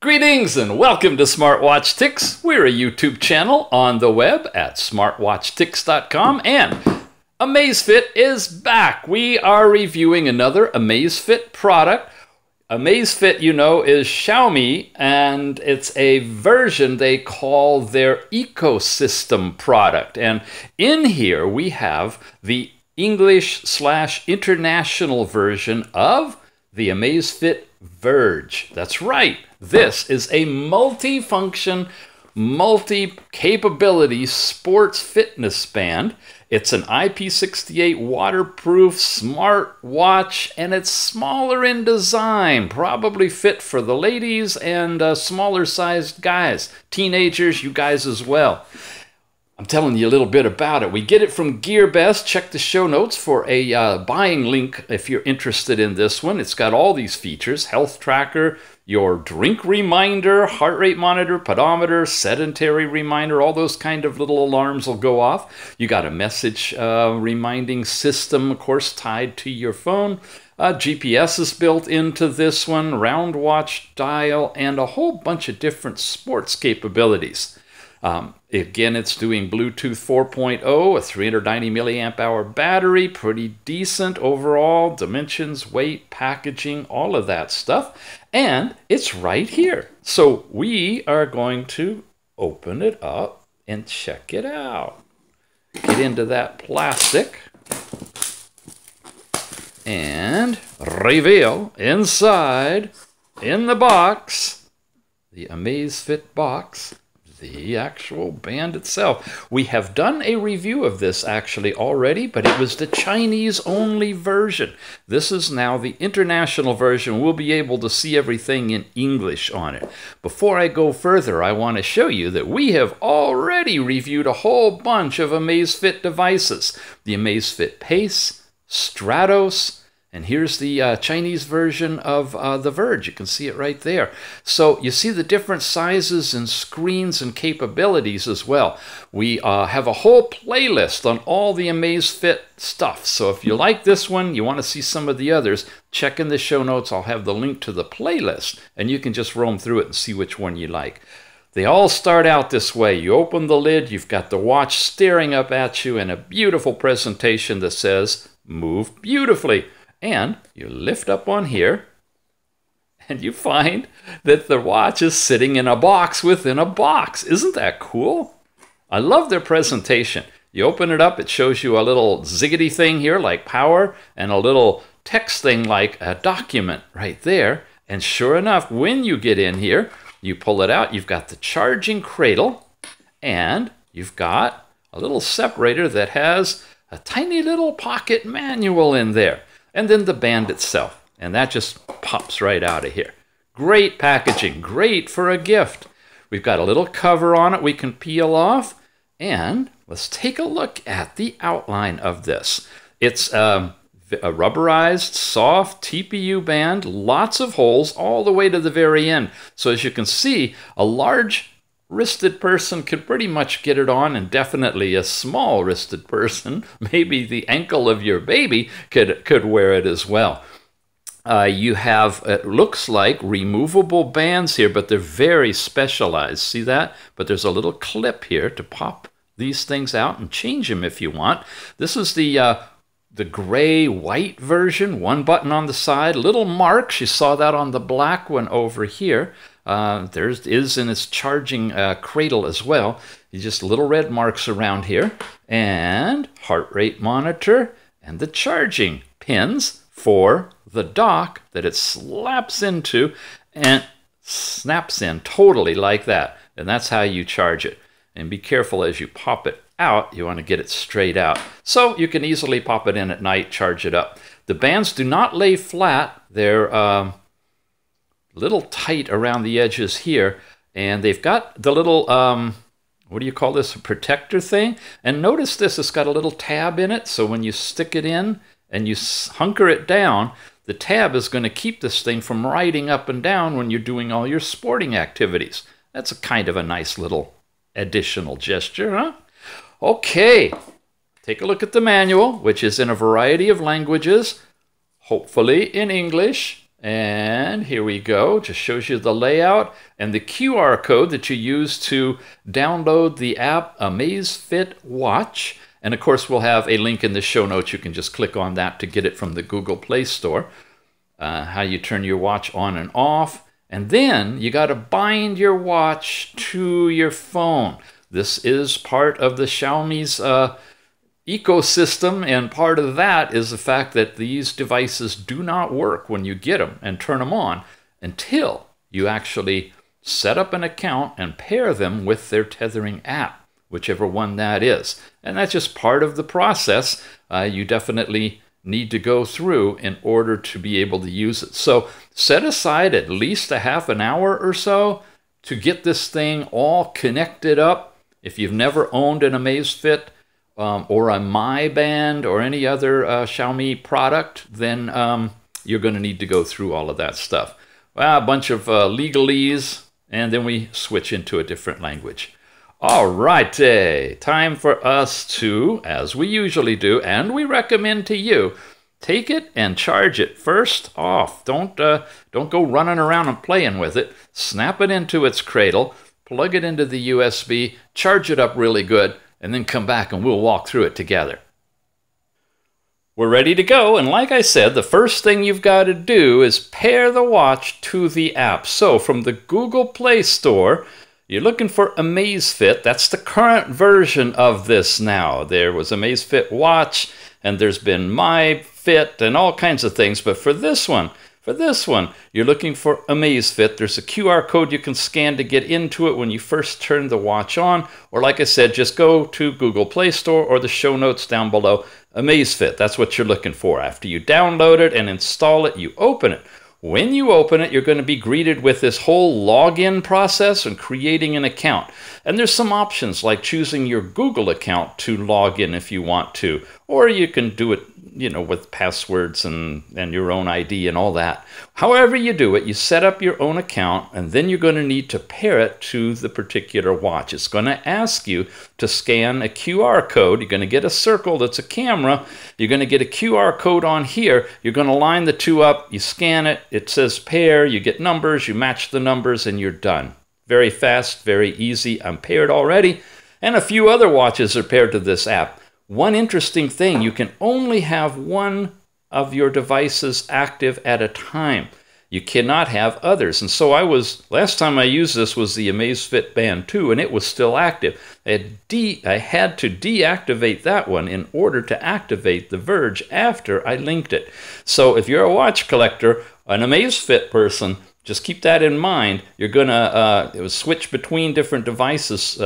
Greetings and welcome to Smartwatch Ticks. We're a YouTube channel on the web at smartwatchticks.com, and Amazfit is back. We are reviewing another Amazfit product. Amazfit, you know, is Xiaomi, and it's a version they call their ecosystem product. And in here we have the English/international version of the Amazfit Verge. That's right. This is a multi-function, multi-capability sports fitness band. It's an IP68 waterproof smartwatch, and it's smaller in design, probably fit for the ladies and smaller sized guys, teenagers, you guys as well. I'm telling you a little bit about it. We get it from Gearbest. Check the show notes for a buying link if you're interested in this one. It's got all these features: health tracker, your drink reminder, heart rate monitor, pedometer, sedentary reminder, all those kind of little alarms will go off. You got a message reminding system, of course, tied to your phone. GPS is built into this one, round watch dial, and a whole bunch of different sports capabilities. Again, it's doing Bluetooth 4.0, a 390 milliamp hour battery, pretty decent overall, dimensions, weight, packaging, all of that stuff. And it's right here. So we are going to open it up and check it out. Get into that plastic and reveal inside, in the box, the Amazfit box, the actual band itself. We have done a review of this actually already, but it was the Chinese only version. This is now the international version. We'll be able to see everything in English on it. Before I go further, I want to show you that we have already reviewed a whole bunch of Amazfit devices. The Amazfit Pace, Stratos, and here's the Chinese version of the Verge. You can see it right there. So you see the different sizes and screens and capabilities as well. We have a whole playlist on all the Amazfit stuff. So if you like this one, you want to see some of the others, check in the show notes. I'll have the link to the playlist, and you can just roam through it and see which one you like. They all start out this way. You open the lid, you've got the watch staring up at you, and a beautiful presentation that says, "Move beautifully." And you lift up on here, and you find that the watch is sitting in a box within a box. Isn't that cool? I love their presentation. You open it up, it shows you a little ziggity thing here like power, and a little text thing like a document right there. And sure enough, when you get in here, you pull it out, you've got the charging cradle, and you've got a little separator that has a tiny little pocket manual in there. And then the band itself, and that just pops right out of here. Great packaging, great for a gift. We've got a little cover on it we can peel off, and let's take a look at the outline of this. It's a rubberized, soft TPU band, lots of holes all the way to the very end. So as you can see, a large wristed person could pretty much get it on, and definitely a small wristed person, maybe the ankle of your baby, could wear it as well. You have, it looks like, removable bands here, but they're very specialized. See that? But there's a little clip here to pop these things out and change them if you want. This is the gray-white version, one button on the side, little marks. You saw that on the black one over here. There is in its charging cradle as well. Just little red marks around here. And heart rate monitor and the charging pins for the dock that it slaps into and snaps in totally like that. And that's how you charge it. And be careful as you pop it out. You want to get it straight out. So you can easily pop it in at night, charge it up. The bands do not lay flat. They're little tight around the edges here, and they've got the little what do you call this, a protector thing. And notice this, it's got a little tab in it, so when you stick it in and you hunker it down, the tab is going to keep this thing from riding up and down when you're doing all your sporting activities. That's a kind of a nice little additional gesture, huh? Okay, take a look at the manual, which is in a variety of languages, hopefully in English. And here we go. Just shows you the layout and the QR code that you use to download the app AmazeFit Watch. And of course, we'll have a link in the show notes. You can just click on that to get it from the Google Play Store. How you turn your watch on and off. And then you got to bind your watch to your phone. This is part of the Xiaomi's ecosystem, and part of that is the fact that these devices do not work when you get them and turn them on until you actually set up an account and pair them with their tethering app, whichever one that is. And that's just part of the process you definitely need to go through in order to be able to use it. So set aside at least a half an hour or so to get this thing all connected up. If you've never owned an AmazeFit or a Mi Band or any other Xiaomi product, then you're going to need to go through all of that stuff. Well, a bunch of legalese, and then we switch into a different language. All right, time for us to, as we usually do, and we recommend to you, take it and charge it first off. Don't go running around and playing with it. Snap it into its cradle, plug it into the USB, charge it up really good, and then come back and we'll walk through it together. We're ready to go, and like I said, the first thing you've got to do is pair the watch to the app. So from the Google Play Store, you're looking for AmazeFit. That's the current version of this now. There was AmazeFit Watch, and there's been MyFit and all kinds of things. But for this one, you're looking for AmazeFit. There's a QR code you can scan to get into it when you first turn the watch on. Or like I said, just go to Google Play Store or the show notes down below. AmazeFit, that's what you're looking for. After you download it and install it, you open it. When you open it, you're going to be greeted with this whole login process and creating an account. And there's some options like choosing your Google account to log in if you want to. Or you can do it, you know, with passwords and your own ID and all that. However you do it, you set up your own account, and then you're going to need to pair it to the particular watch. It's going to ask you to scan a QR code. You're going to get a circle that's a camera. You're going to get a QR code on here. You're going to line the two up. You scan it. It says pair. You get numbers. You match the numbers, and you're done. Very fast, very easy. I'm paired already. And a few other watches are paired to this app. One interesting thing, you can only have one of your devices active at a time. You cannot have others. And so last time I used this was the AmazeFit Band 2, and it was still active. I had to deactivate that one in order to activate the Verge after I linked it. So if you're a watch collector, an AmazeFit person, just keep that in mind. You're going to switch between different devices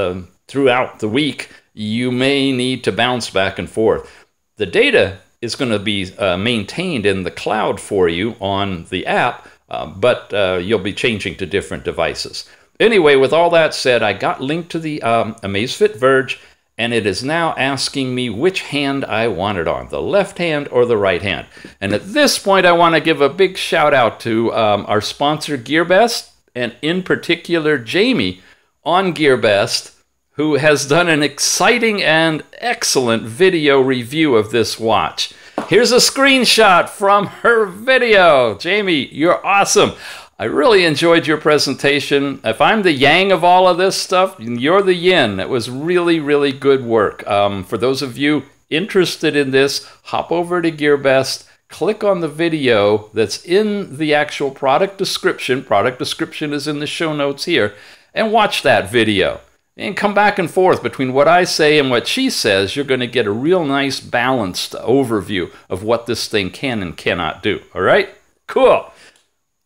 throughout the week. You may need to bounce back and forth. The data is going to be maintained in the cloud for you on the app, but you'll be changing to different devices. Anyway, with all that said, I got linked to the AmazeFit Verge, and it is now asking me which hand I want it on, the left hand or the right hand. And at this point, I want to give a big shout out to our sponsor, Gearbest, and in particular, Jamie on Gearbest, who has done an exciting and excellent video review of this watch. Here's a screenshot from her video. Jamie, you're awesome. I really enjoyed your presentation. If I'm the yang of all of this stuff, you're the yin. It was really, really good work. For those of you interested in this, hop over to Gearbest, click on the video that's in the actual product description. Product description is in the show notes here, and watch that video. And come back and forth between what I say and what she says. You're going to get a real nice balanced overview of what this thing can and cannot do. All right? Cool.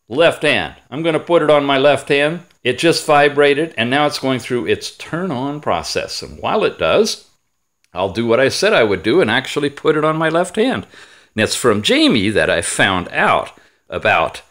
Left hand. I'm going to put it on my left hand. It just vibrated, and now it's going through its turn-on process. And while it does, I'll do what I said I would do and actually put it on my left hand. And it's from Jamie that I found out about,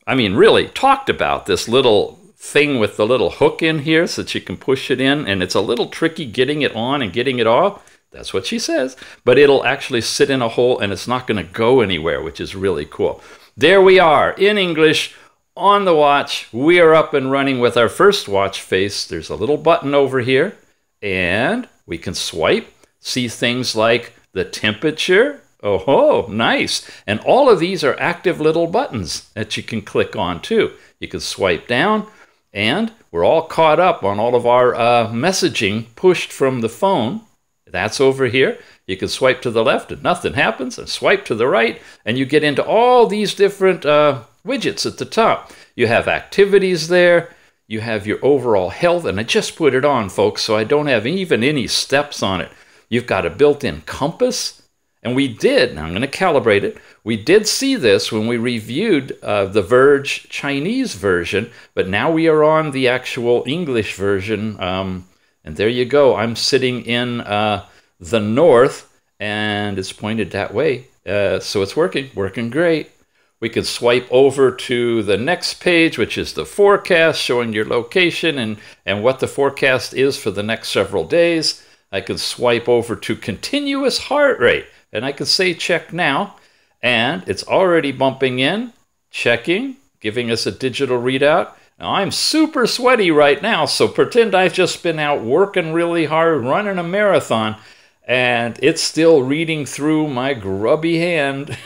really talked about this little thing with the little hook in here so that you can push it in, and it's a little tricky getting it on and getting it off. That's what she says. But it'll actually sit in a hole, and it's not going to go anywhere, which is really cool. There we are, in English, on the watch. We are up and running with our first watch face. There's a little button over here, and we can swipe, see things like the temperature, Oh, nice. And all of these are active little buttons that you can click on too. You can swipe down, and we're all caught up on all of our messaging pushed from the phone. That's over here. You can swipe to the left and nothing happens, and swipe to the right, and you get into all these different widgets at the top. You have activities there. You have your overall health, and I just put it on, folks, so I don't have even any steps on it. You've got a built-in compass, and we did, now I'm going to calibrate it, we did see this when we reviewed the Verge Chinese version, but now we are on the actual English version, and there you go. I'm sitting in the north, and it's pointed that way, so it's working great. We can swipe over to the next page, which is the forecast, showing your location and what the forecast is for the next several days. I can swipe over to continuous heart rate, and I can say check now, and it's already bumping in, checking, giving us a digital readout. Now, I'm super sweaty right now, so pretend I've just been out working really hard, running a marathon, and it's still reading through my grubby hand,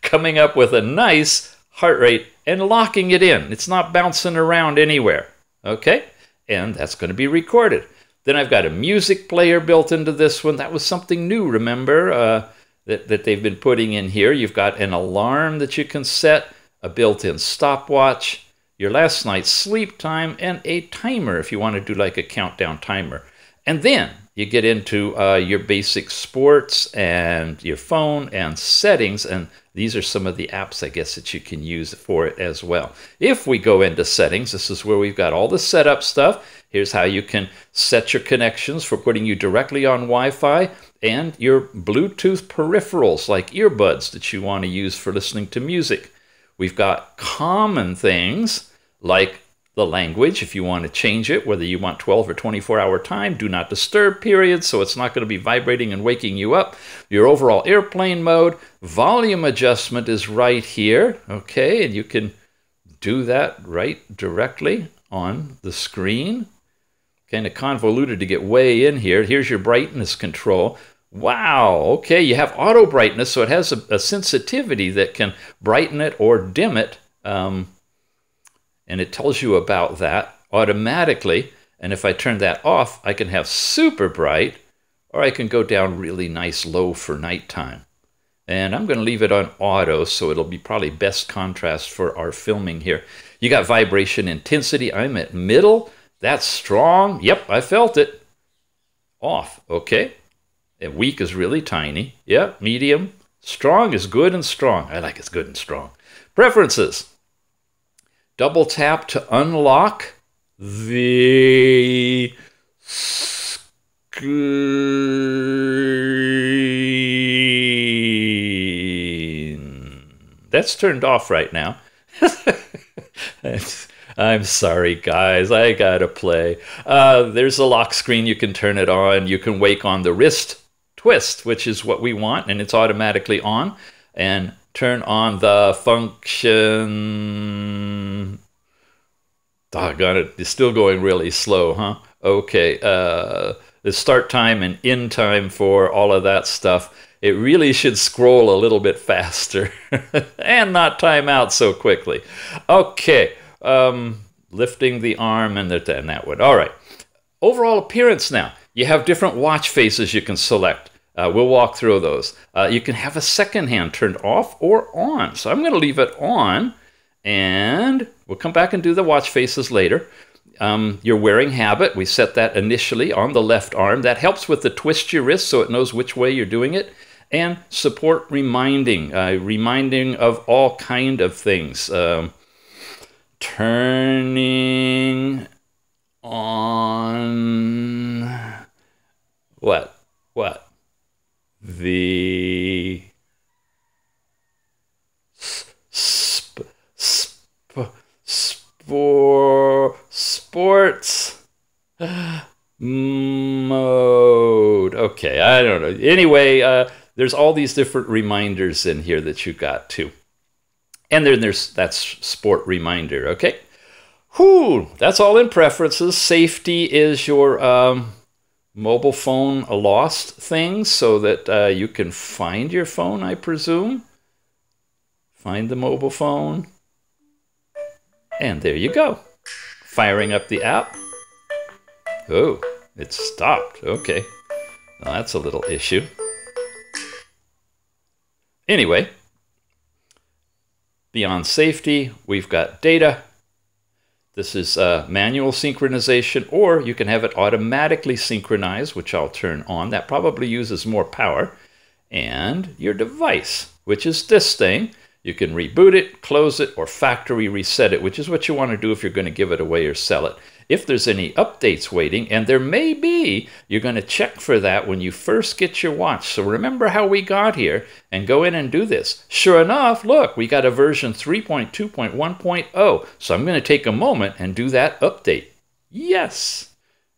coming up with a nice heart rate and locking it in. It's not bouncing around anywhere, okay? And that's going to be recorded. Then I've got a music player built into this one. That was something new, remember, that they've been putting in here. You've got an alarm that you can set, a built-in stopwatch, your last night's sleep time, and a timer if you want to do like a countdown timer. And then you get into your basic sports and your phone and settings, and these are some of the apps, I guess, that you can use for it as well. If we go into settings, this is where we've got all the setup stuff. Here's how you can set your connections for putting you directly on Wi-Fi and your Bluetooth peripherals like earbuds that you want to use for listening to music. We've got common things like the language, if you want to change it, whether you want 12 or 24-hour time, do not disturb period, so it's not going to be vibrating and waking you up. Your overall airplane mode, volume adjustment is right here, okay, and you can do that right directly on the screen. Kind of convoluted to get way in here. Here's your brightness control. Wow, okay, you have auto brightness, so it has a sensitivity that can brighten it or dim it. And it tells you about that automatically. And if I turn that off, I can have super bright, or I can go down really nice low for nighttime. And I'm going to leave it on auto, so it'll be probably best contrast for our filming here. You got vibration intensity. I'm at middle. That's strong. Yep, I felt it. Off, okay. And weak is really tiny. Yep, medium. Strong is good and strong. I like it's good and strong. Preferences. Double tap to unlock the screen. That's turned off right now. I'm sorry, guys. I gotta play. There's a lock screen. You can turn it on. You can wake on the wrist twist, which is what we want, and it's automatically on. And turn on the function. Doggone it. It's still going really slow, huh? Okay. The start time and end time for all of that stuff. It really should scroll a little bit faster and not time out so quickly. Okay. Lifting the arm and that one. All right. Overall appearance now. You have different watch faces you can select. We'll walk through those. You can have a second hand turned off or on. So I'm going to leave it on, and we'll come back and do the watch faces later. Your wearing habit, we set that initially on the left arm. That helps with the twist your wrist so it knows which way you're doing it. And support reminding, reminding of all kind of things. Turning on what? The sports mode. Okay, I don't know. Anyway, there's all these different reminders in here that you got too. And then that's sport reminder, okay? Whew, that's all in preferences. Safety is your mobile phone lost thing so that you can find your phone, I presume. Find the mobile phone. And there you go. Firing up the app. Oh, it stopped. Okay. Well, that's a little issue. Anyway, beyond safety, we've got data. This is manual synchronization, or you can have it automatically synchronized, which I'll turn on. That probably uses more power. And your device, which is this thing. You can reboot it, close it, or factory reset it, which is what you want to do if you're going to give it away or sell it. If there's any updates waiting, and there may be, you're going to check for that when you first get your watch. So remember how we got here and go in and do this. Sure enough, look, we got a version 3.2.1.0. So I'm going to take a moment and do that update. Yes.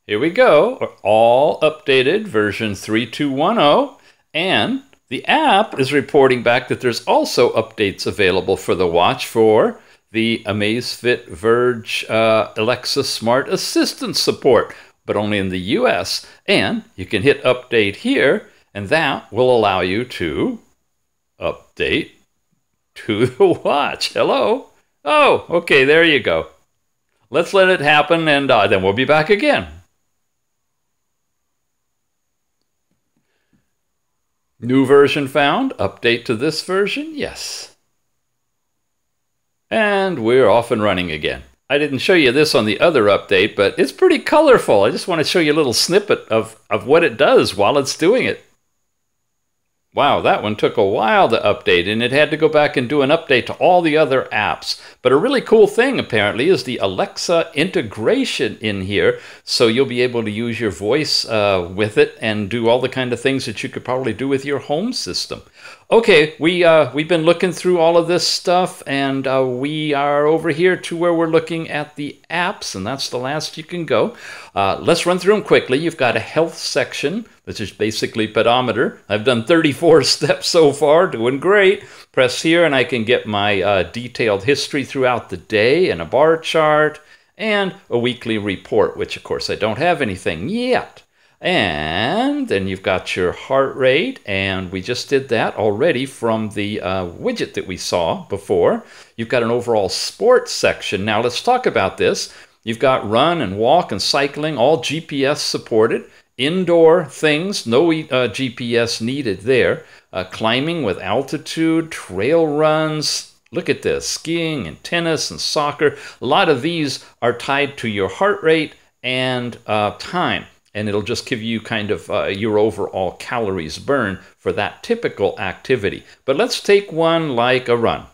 Here we go. All updated version 3.2.1.0. And the app is reporting back that there's also updates available for the watch for the AMAZFIT Verge Alexa Smart Assistant support, but only in the US. And you can hit update here, and that will allow you to update to the watch. Hello? Oh, okay, there you go. Let's let it happen, and then we'll be back again. New version found. Update to this version. Yes. And we're off and running again. I didn't show you this on the other update, but it's pretty colorful. I just want to show you a little snippet of what it does while it's doing it. Wow, that one took a while to update, and it had to go back and do an update to all the other apps. But a really cool thing, apparently, is the Alexa integration in here, so you'll be able to use your voice with it and do all the kind of things that you could probably do with your home system. Okay, we've been looking through all of this stuff, and we are over here to where we're looking at the apps, and that's the last you can go. Let's run through them quickly. You've got a health section, which is basically pedometer. I've done 34 steps so far, doing great. Press here, and I can get my detailed history throughout the day, and a bar chart, and a weekly report, which, of course, I don't have anything yet. And then you've got your heart rate, and we just did that already from the widget that we saw before. You've got an overall sports section. Now let's talk about this. You've got run and walk and cycling, all GPS supported. Indoor things, no GPS needed there. Climbing with altitude, trail runs. Look at this, skiing and tennis and soccer. A lot of these are tied to your heart rate and time. And it'll just give you kind of your overall calories burned for that typical activity. But let's take one like a run.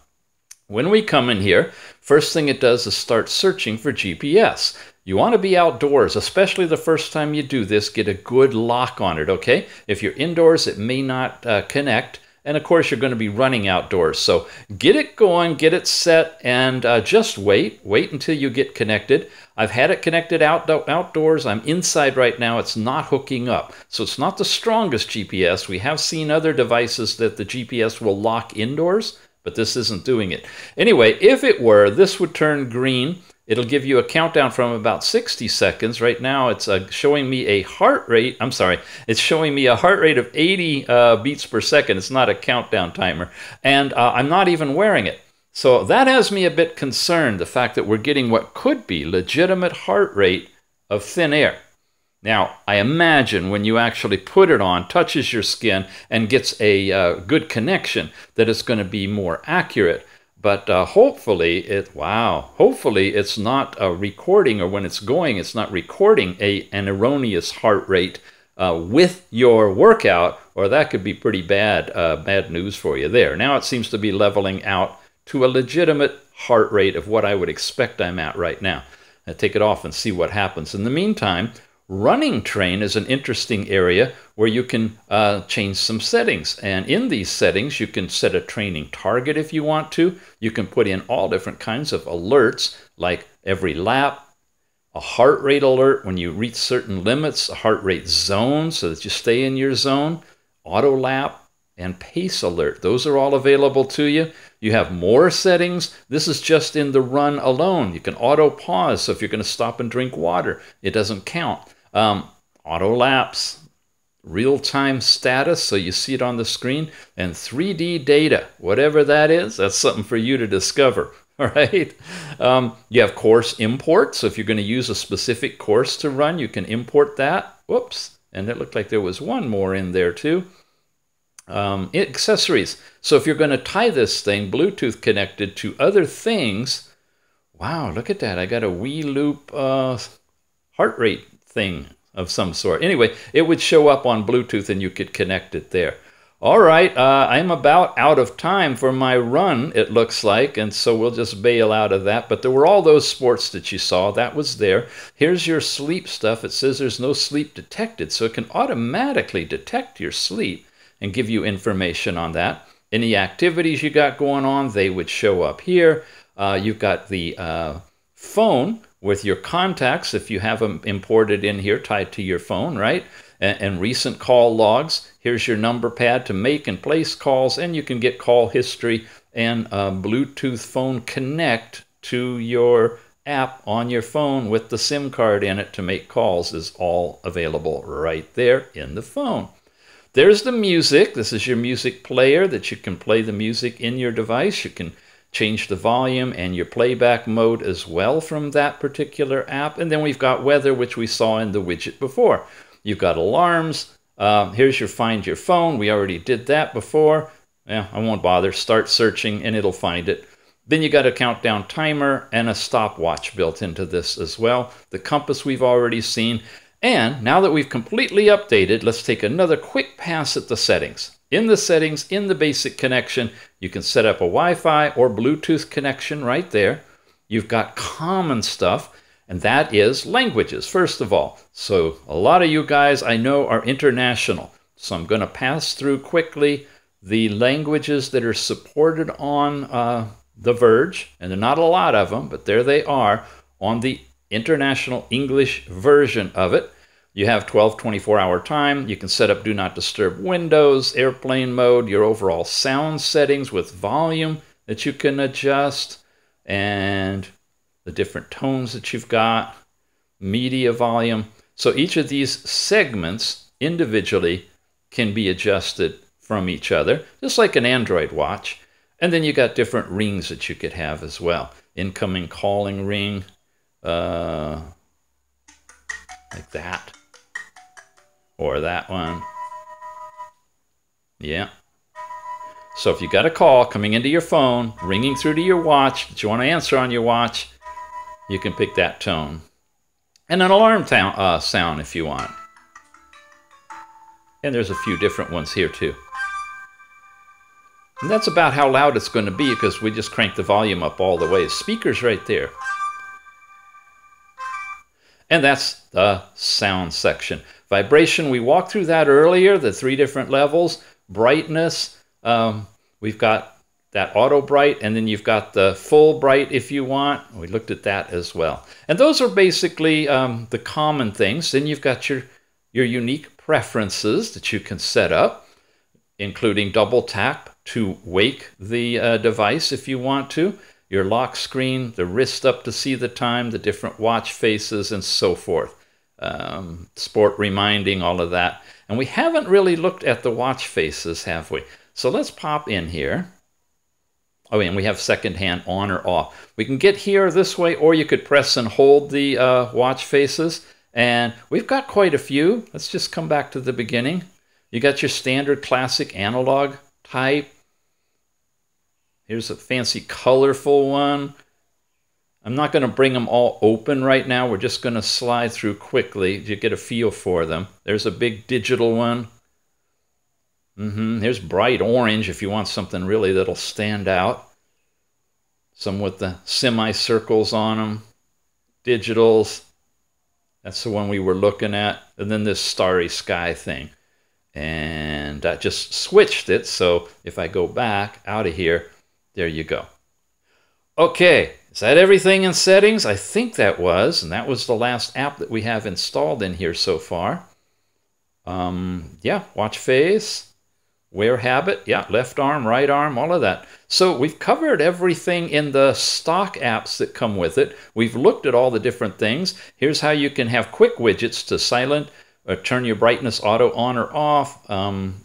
When we come in here, first thing it does is start searching for GPS. You want to be outdoors, especially the first time you do this. Get a good lock on it, okay? If you're indoors, it may not connect. And of course, you're going to be running outdoors. So get it going, get it set, and just wait. Wait until you get connected. I've had it connected outdoors. I'm inside right now. It's not hooking up. So it's not the strongest GPS. We have seen other devices that the GPS will lock indoors, but this isn't doing it. Anyway, if it were, this would turn green. It'll give you a countdown from about 60 seconds. Right now, it's showing me a heart rate. I'm sorry, it's showing me a heart rate of 80 beats per second. It's not a countdown timer. And I'm not even wearing it. So that has me a bit concerned, the fact that we're getting what could be legitimate heart rate of thin air. Now, I imagine when you actually put it on, touches your skin, and gets a good connection, that it's going to be more accurate. But hopefully it's not recording, or when it's going, it's not recording an erroneous heart rate with your workout, or that could be pretty bad, bad news for you there. Now it seems to be leveling out to a legitimate heart rate of what I would expect I'm at right now. I'll take it off and see what happens. In the meantime, running train is an interesting area where you can change some settings. And in these settings, you can set a training target if you want to. You can put in all different kinds of alerts, like every lap, a heart rate alert when you reach certain limits, a heart rate zone so that you stay in your zone, auto lap, and pace alert. Those are all available to you. You have more settings. This is just in the run alone. You can auto pause, so if you're going to stop and drink water, it doesn't count. auto lapse, real-time status, so you see it on the screen, and 3D data, whatever that is, that's something for you to discover. All right. You have course import, so if you're going to use a specific course to run, you can import that. Whoops, and it looked like there was one more in there too. Accessories. So if you're going to tie this thing Bluetooth connected to other things, wow, look at that. I got a Wii Loop heart rate thing of some sort. Anyway, it would show up on Bluetooth and you could connect it there. All right, I'm about out of time for my run, it looks like, and so we'll just bail out of that. But there were all those sports that you saw. That was there. Here's your sleep stuff. It says there's no sleep detected, so it can automatically detect your sleep and give you information on that. Any activities you got going on, they would show up here. You've got the phone with your contacts, if you have them imported in here, tied to your phone, right? And recent call logs. Here's your number pad to make and place calls, and you can get call history and Bluetooth phone connect to your app on your phone with the SIM card in it to make calls is all available right there in the phone. There's the music. This is your music player that you can play the music in your device. You can change the volume and your playback mode as well from that particular app. And then we've got weather, which we saw in the widget before. You've got alarms. Here's your find your phone. We already did that before. Yeah, I won't bother. Start searching and it'll find it. Then you got a countdown timer and a stopwatch built into this as well. The compass we've already seen. And now that we've completely updated, let's take another quick pass at the settings. In the settings, in the basic connection, you can set up a Wi-Fi or Bluetooth connection right there. You've got common stuff, and that is languages, first of all. So a lot of you guys I know are international. So I'm going to pass through quickly the languages that are supported on the Verge, and there are not a lot of them, but there they are on the International English version of it. You have 12, 24-hour time. You can set up Do Not Disturb windows, airplane mode, your overall sound settings with volume that you can adjust, and the different tones that you've got, media volume. So each of these segments individually can be adjusted from each other, just like an Android watch. And then you got different rings that you could have as well. Incoming calling ring, like that. Or that one. Yeah. So if you got a call coming into your phone, ringing through to your watch that you want to answer on your watch, you can pick that tone. And an alarm sound if you want. And there's a few different ones here too. And that's about how loud it's going to be because we just cranked the volume up all the way. Speakers right there. And that's the sound section. Vibration, we walked through that earlier, the 3 different levels. Brightness, we've got that auto bright, and then you've got the full bright if you want. We looked at that as well. And those are basically the common things. Then you've got your unique preferences that you can set up, including double tap to wake the device if you want to. Your lock screen, the wrist up to see the time, the different watch faces, and so forth. Sport reminding, all of that. And we haven't really looked at the watch faces, have we? So let's pop in here. Oh, and we have second hand on or off. We can get here this way, or you could press and hold the watch faces. And we've got quite a few. Let's just come back to the beginning. You got your standard classic analog type. Here's a fancy colorful one. I'm not going to bring them all open right now. We're just going to slide through quickly to get a feel for them. There's a big digital one. Here's bright orange if you want something really that'll stand out. Some with the semicircles on them. Digitals. That's the one we were looking at. And then this starry sky thing. And that just switched it. So if I go back out of here, there you go. Okay, is that everything in settings? I think that was, and that was the last app that we have installed in here so far. Yeah, watch face, wear habit, yeah, left arm, right arm, all of that. So we've covered everything in the stock apps that come with it. We've looked at all the different things. Here's how you can have quick widgets to silent turn your brightness auto on or off,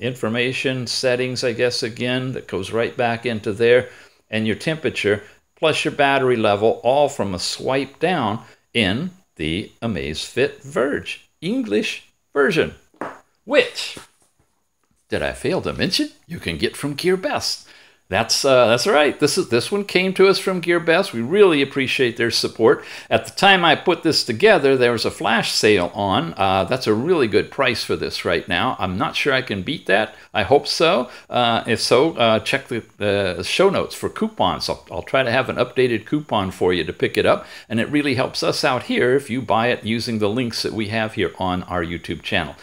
information, settings, I guess, again, that goes right back into there, and your temperature, plus your battery level, all from a swipe down in the Amazfit Verge English version, which, did I fail to mention, you can get from Gearbest. That's right. This one came to us from Gearbest. We really appreciate their support. At the time I put this together, there was a flash sale on. That's a really good price for this right now. I'm not sure I can beat that. I hope so. If so, check the show notes for coupons. I'll try to have an updated coupon for you to pick it up, and it really helps us out here if you buy it using the links that we have here on our YouTube channel.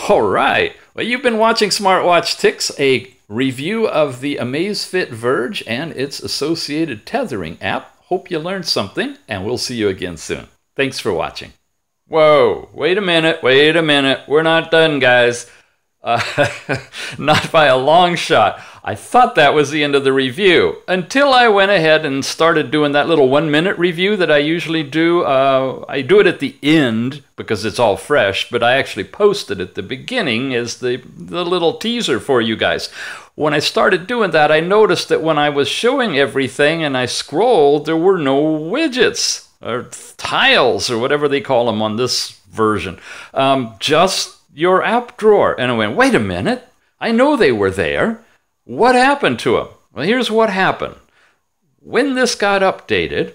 All right. Well, you've been watching Smartwatch Ticks, a review of the Amazfit Verge and its associated tethering app. Hope you learned something, and we'll see you again soon. Thanks for watching. Whoa, wait a minute, We're not done, guys. Not by a long shot. I thought that was the end of the review until I went ahead and started doing that little 1-minute review that I usually do. I do it at the end because it's all fresh, but I actually post it at the beginning as the little teaser for you guys. When I started doing that, I noticed that when I was showing everything and I scrolled, there were no widgets or tiles or whatever they call them on this version. Just your app drawer. And I went, wait a minute, I know they were there. What happened to them? Well, here's what happened. When this got updated,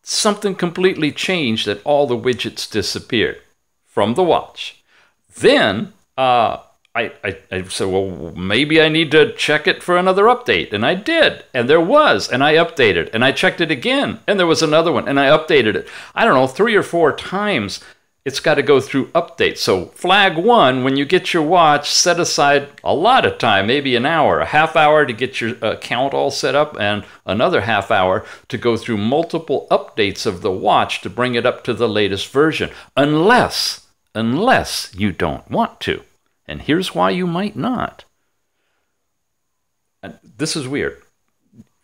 something completely changed that all the widgets disappeared from the watch. Then I said, well, maybe I need to check it for another update. And I did. And there was. And I updated. And I checked it again. And there was another one. And I updated it. I don't know, 3 or 4 times. It's got to go through updates. So flag 1, when you get your watch, set aside a lot of time, maybe an hour, a half hour to get your account all set up, and another half hour to go through multiple updates of the watch to bring it up to the latest version, unless you don't want to. And here's why you might not. This is weird.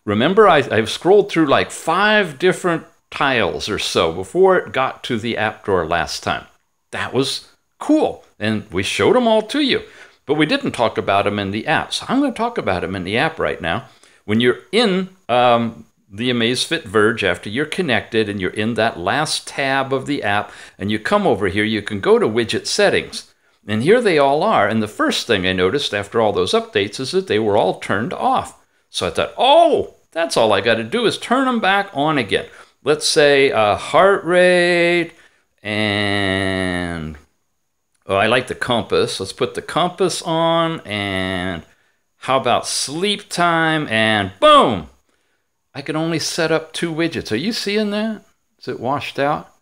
Remember, I've scrolled through like 5 different tiles or so before it got to the app drawer last time. That was cool, and we showed them all to you, but we didn't talk about them in the app. So I'm going to talk about them in the app right now. When you're in the Amazfit Verge, after you're connected and you're in that last tab of the app, and you come over here, you can go to Widget Settings, and here they all are. And the first thing I noticed after all those updates is that they were all turned off. So I thought, oh, that's all I got to do is turn them back on again. Let's say heart rate, and oh, I like the compass. Let's put the compass on, and how about sleep time, and boom! I can only set up 2 widgets. Are you seeing that? Is it washed out?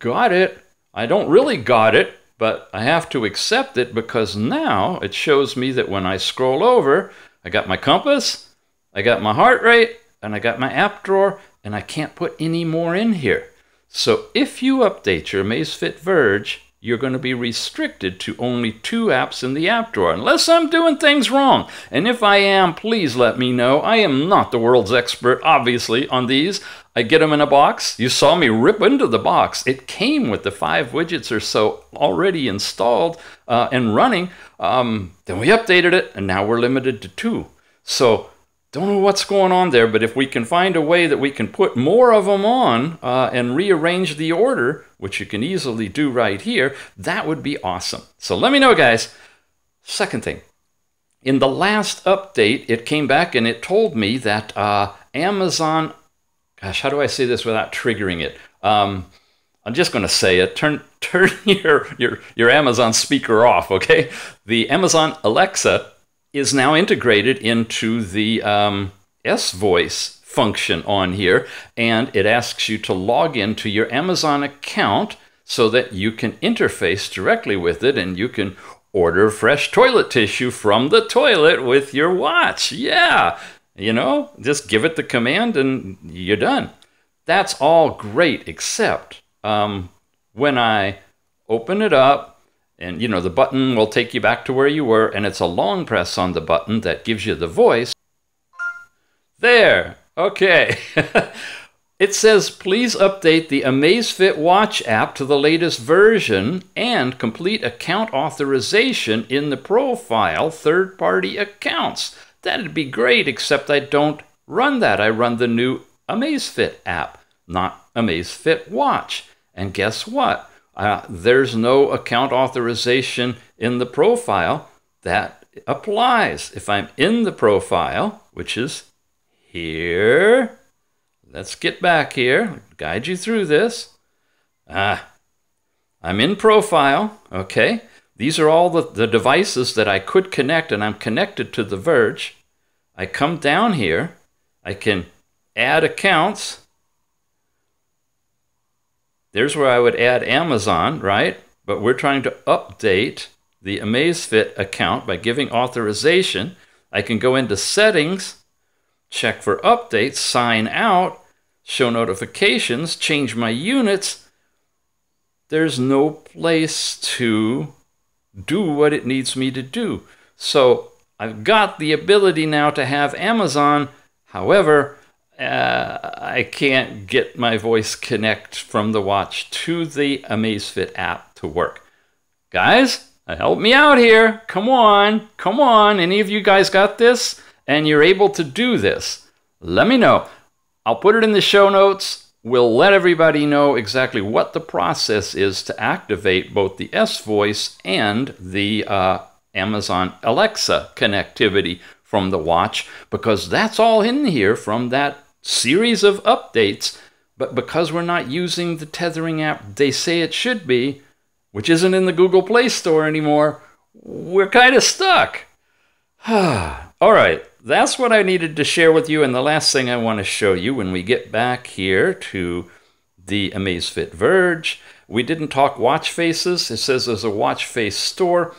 Got it. I don't really got it, but I have to accept it because now it shows me that when I scroll over, I got my compass, I got my heart rate, and I got my app drawer, and I can't put any more in here. So if you update your Amazfit Verge, you're going to be restricted to only 2 apps in the app drawer, unless I'm doing things wrong. And if I am, please let me know. I am not the world's expert, obviously, on these. I get them in a box. You saw me rip into the box. It came with the 5 widgets or so already installed and running. Then we updated it, and now we're limited to 2. So don't know what's going on there, but if we can find a way that we can put more of them on and rearrange the order, which you can easily do right here, that would be awesome. So let me know, guys. Second thing, in the last update, it came back and it told me that Amazon, gosh, how do I say this without triggering it? I'm just going to say it. Turn your Amazon speaker off, okay? The Amazon Alexa is now integrated into the S-Voice function on here, and it asks you to log into your Amazon account so that you can interface directly with it, and you can order fresh toilet tissue from the toilet with your watch. Yeah, you know, just give it the command and you're done. That's all great, except when I open it up, and, you know, the button will take you back to where you were, and it's a long press on the button that gives you the voice. There. Okay. It says, please update the Amazfit Watch app to the latest version and complete account authorization in the profile third-party accounts. That'd be great, except I don't run that. I run the new Amazfit app, not Amazfit Watch. And guess what? There's no account authorization in the profile that applies. If I'm in the profile, which is here, let's get back here, guide you through this. I'm in profile, okay? These are all the devices that I could connect, and I'm connected to the Verge. I come down here, I can add accounts. There's where I would add Amazon, right? But we're trying to update the Amazfit account by giving authorization. I can go into settings, check for updates, sign out, show notifications, change my units. There's no place to do what it needs me to do. So I've got the ability now to have Amazon. However, I can't get my voice connect from the watch to the Amazfit app to work. Guys, help me out here. Come on, come on. Any of you guys got this and you're able to do this? Let me know. I'll put it in the show notes. We'll let everybody know exactly what the process is to activate both the S-Voice and the Amazon Alexa connectivity from the watch, because that's all in here from that series of updates. But because we're not using the tethering app they say it should be, which isn't in the Google Play Store anymore, we're kind of stuck. All right, that's what I needed to share with you. And the last thing I want to show you when we get back here to the Amazfit Verge, we didn't talk watch faces. It says there's a watch face store.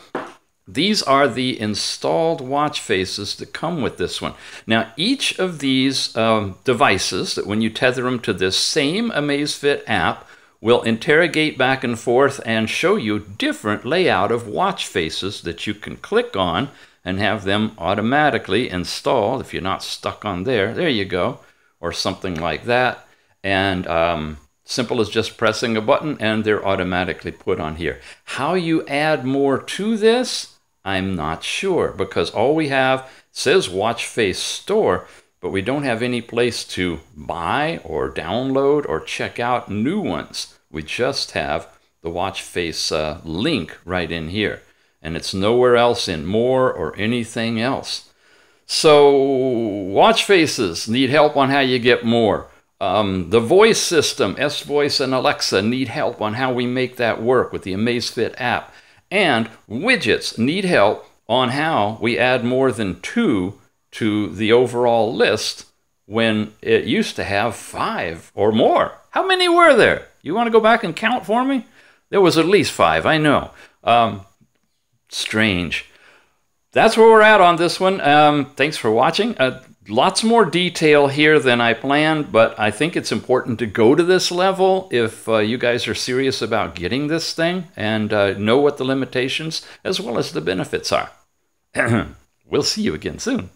These are the installed watch faces that come with this one. Now, each of these devices, that when you tether them to this same Amazfit app, will interrogate back and forth and show you different layout of watch faces that you can click on and have them automatically installed if you're not stuck on there. There you go, or something like that. And simple as just pressing a button and they're automatically put on here. How you add more to this, I'm not sure, because all we have says Watch Face Store, but we don't have any place to buy or download or check out new ones. We just have the Watch Face link right in here, and it's nowhere else in More or anything else. So watch faces need help on how you get more. The voice system, S-Voice and Alexa, need help on how we make that work with the Amazfit app. And widgets need help on how we add more than 2 to the overall list when it used to have 5 or more. How many were there? You want to go back and count for me? There was at least 5, I know. Strange. That's where we're at on this one. Thanks for watching. Lots more detail here than I planned, but I think it's important to go to this level if you guys are serious about getting this thing and know what the limitations as well as the benefits are. We'll see you again soon.